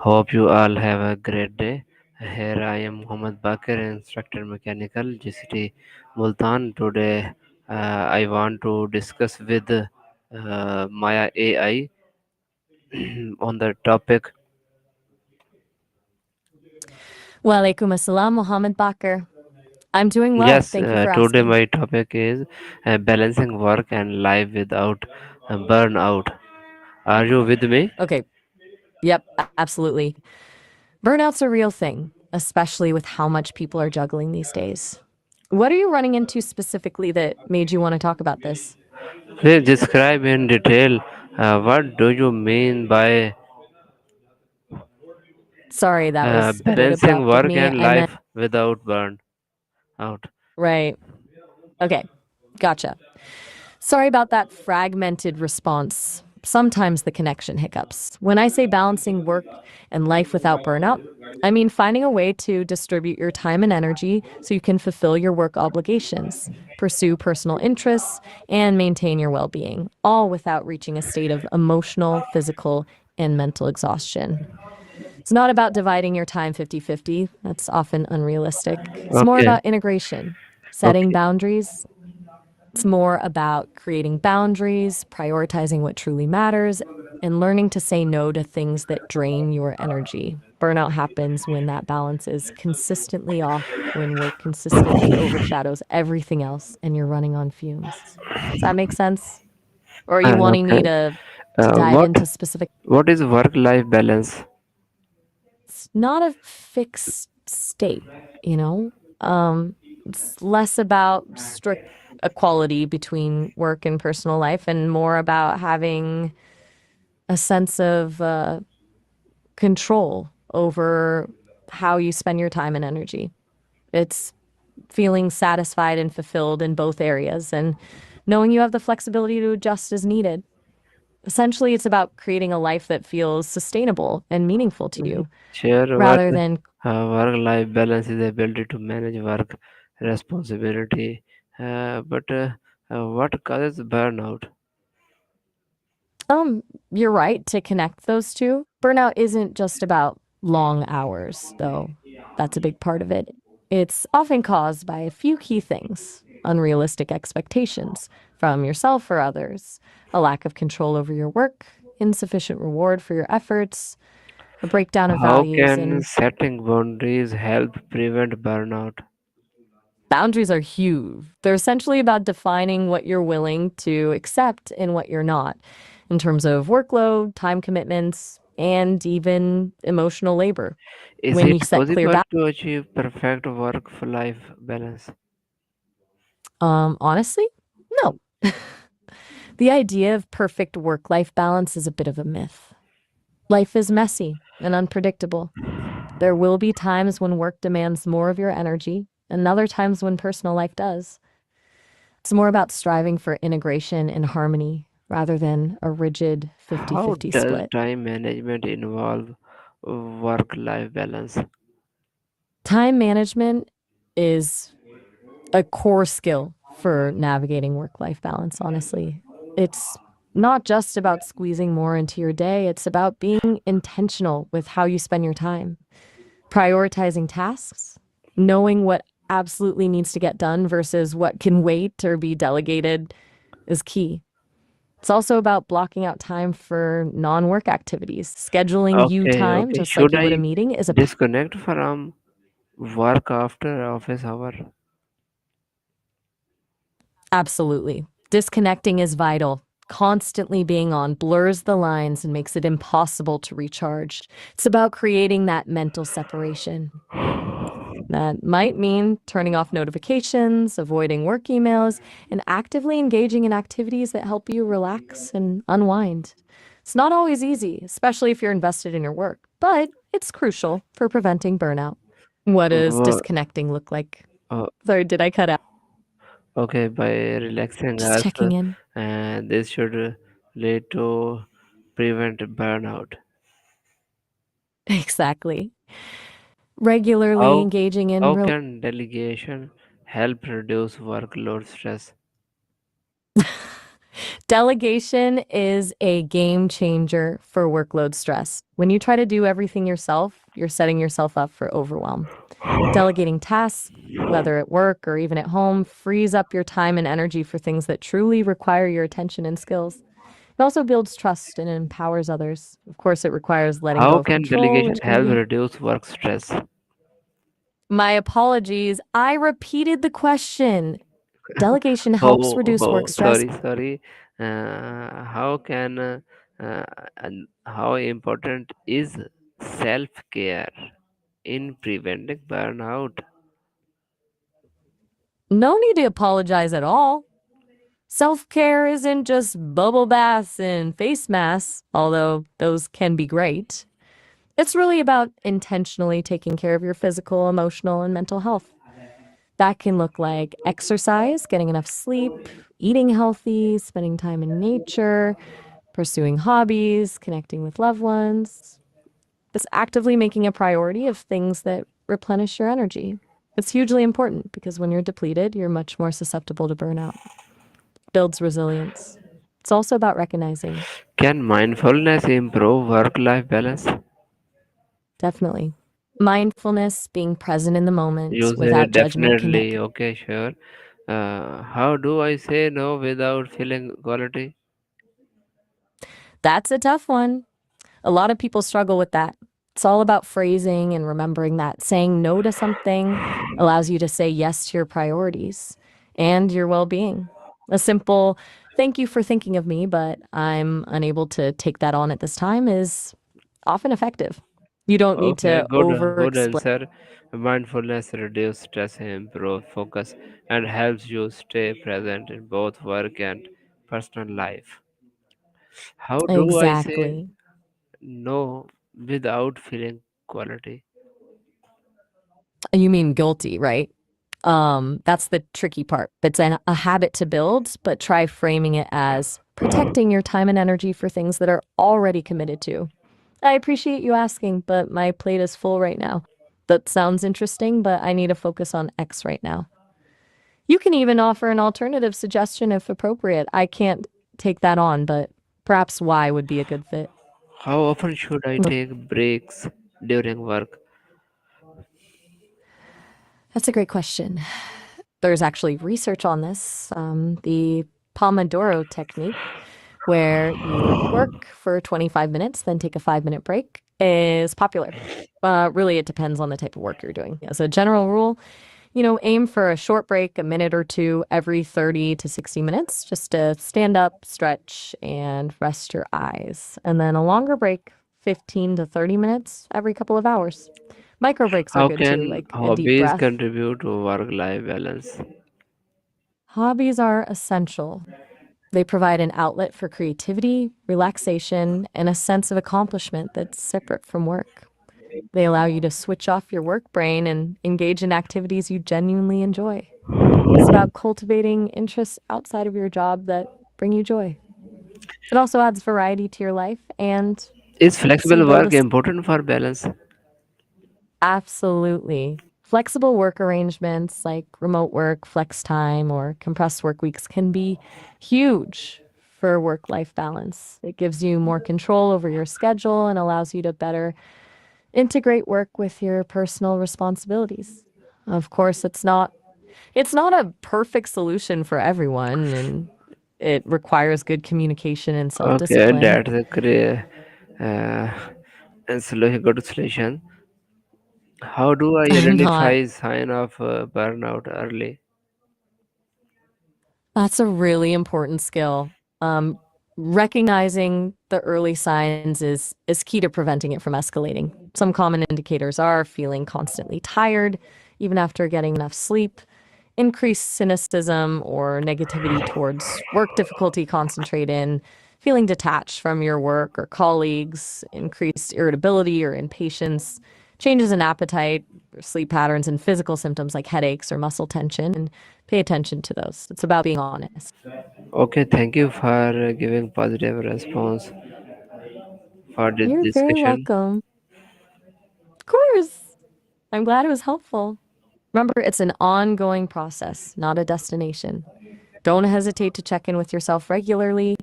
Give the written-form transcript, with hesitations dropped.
Hope you all have a great day. Here I am Mohammed Bakir, instructor mechanical GCT Multan. Today I want to discuss with Maya AI on the topic. Walaikum assalam, Mohammed Bakr. I'm doing well. Yes, Thank you for today asking. my topic is balancing work and life without burnout. Are you with me? Okay. Yep, absolutely. Burnout's a real thing, especially with how much people are juggling these days. What are you running into specifically that made you want to talk about this? Please describe in detail what do you mean by Sorry, that was a bit balancing abrupt of work me. and I meant, life without burnout. right. Okay. Gotcha. Sorry about that fragmented response. Sometimes the connection hiccups. When I say balancing work and life without burnout, I mean finding a way to distribute your time and energy so you can fulfill your work obligations, pursue personal interests, and maintain your well being, all without reaching a state of emotional, physical, and mental exhaustion. It's not about dividing your time 50-50. That's often unrealistic. It's more Okay, about integration, setting okay. boundaries. It's more about creating boundaries, prioritizing what truly matters, and learning to say no to things that drain your energy. Burnout happens when that balance is consistently off, when work consistently overshadows everything else and you're running on fumes. Does that make sense? Or are you wanting me Okay. to Uh, dive what into specific? what is work-life balance? It's not a fixed state, you know? It's less about strict equality between work and personal life and more about having a sense of control over how you spend your time and energy. It's feeling satisfied and fulfilled in both areas and knowing you have the flexibility to adjust as needed. Essentially, it's about creating a life that feels sustainable and meaningful to you Share what rather than work-life balance is the ability to manage work responsibility, but what causes burnout? You're right to connect those two. Burnout isn't just about long hours, though. That's a big part of it. It's often caused by a few key things: unrealistic expectations from yourself or others, a lack of control over your work, insufficient reward for your efforts, a breakdown of How values, can and setting boundaries help prevent burnout? boundaries are huge. They're essentially about defining what you're willing to accept and what you're not, in terms of workload, time commitments, and even emotional labor. Is When it you set clear possible boundaries, to achieve perfect work-life balance? honestly, no. The idea of perfect work life balance is a bit of a myth. Life is messy and unpredictable. There will be times when work demands more of your energy, and other times when personal life does. It's more about striving for integration and harmony rather than a rigid How 50-50 does split. time management involve work-life balance? Time management is a core skill for navigating work life balance, honestly. It's not just about squeezing more into your day, it's about being intentional with how you spend your time, prioritizing tasks, knowing what absolutely needs to get done versus what can wait or be delegated is key. It's also about blocking out time for non work activities. Scheduling you Okay, time, okay. just like Should you would a I meeting, is a disconnect from work after office hour? absolutely. Disconnecting is vital. Constantly being on blurs the lines and makes it impossible to recharge. It's about creating that mental separation. That might mean turning off notifications, avoiding work emails, and actively engaging in activities that help you relax and unwind. It's not always easy, especially if you're invested in your work, but it's crucial for preventing burnout. What does Wo- disconnecting look like? uh, Sorry, did I cut out? okay, by relaxing Just us, checking in. and this should lead to prevent burnout. Exactly. Regularly How engaging in how can delegation help reduce workload stress? Delegation is a game changer for workload stress. When you try to do everything yourself, you're setting yourself up for overwhelm. Delegating tasks, whether at work or even at home, frees up your time and energy for things that truly require your attention and skills. It also builds trust and empowers others. Of course, it requires letting go How of can control, delegation which can help be. reduce work stress? My apologies. I repeated the question. Delegation helps Oh, reduce work oh, stress. sorry. How can and how important is self-care in preventing burnout? No need to apologize at all. Self care isn't just bubble baths and face masks, although those can be great. It's really about intentionally taking care of your physical, emotional, and mental health. That can look like exercise, getting enough sleep, eating healthy, spending time in nature, pursuing hobbies, connecting with loved ones. It's actively making a priority of things that replenish your energy. It's hugely important because when you're depleted, you're much more susceptible to burnout. Builds resilience. It's also about recognizing, Can mindfulness improve work-life balance? definitely, mindfulness, being present in the moment You say without judgment can. definitely. Okay, sure. How do I say no without feeling quality? That's a tough one. A lot of people struggle with that. It's all about phrasing and remembering that saying no to something allows you to say yes to your priorities and your well being. A simple thank you for thinking of me, but I'm unable to take that on at this time is often effective. You don't need Okay, to over good explain. answer. Mindfulness reduces stress, improves focus, and helps you stay present in both work and personal life. How do I say Exactly. no without feeling quality? You mean guilty, right? That's the tricky part. It's a habit to build, but try framing it as protecting your time and energy for things that are already committed to. I appreciate you asking, but my plate is full right now. That sounds interesting, but I need to focus on X right now. You can even offer an alternative suggestion if appropriate. I can't take that on, but perhaps Y would be a good fit. How often should I take breaks during work? That's a great question. There's actually research on this. The Pomodoro technique, where you work for 25 minutes, then take a 5 minute break, is popular. Really, it depends on the type of work you're doing. As a general rule, aim for a short break, a minute or two every 30 to 60 minutes, just to stand up, stretch, and rest your eyes. And then a longer break, 15 to 30 minutes every couple of hours. Micro breaks are How good too, can like a deep hobbies breath. contribute to work-life balance? Hobbies are essential. They provide an outlet for creativity, relaxation, and a sense of accomplishment that's separate from work. They allow you to switch off your work brain and engage in activities you genuinely enjoy. It's about cultivating interests outside of your job that bring you joy. It also adds variety to your life and Is helps you flexible build a. work important for balance? Absolutely. Flexible work arrangements like remote work, flex time, or compressed work weeks can be huge for work life balance. It gives you more control over your schedule and allows you to better integrate work with your personal responsibilities. Of course, it's not a perfect solution for everyone, and it requires good communication and Okay, self-discipline. that's a great uh, and good solution. How do I I'm not. identify sign of burnout early? That's a really important skill. Um, Recognizing the early signs is key to preventing it from escalating. Some common indicators are feeling constantly tired, even after getting enough sleep, increased cynicism or negativity towards work, difficulty concentrating, feeling detached from your work or colleagues, increased irritability or impatience, changes in appetite, sleep patterns, and physical symptoms like headaches or muscle tension. And pay attention to those. It's about being honest. Okay, thank you for giving positive response for this You're very discussion. welcome. Of course. I'm glad it was helpful. Remember, it's an ongoing process, not a destination. Don't hesitate to check in with yourself regularly.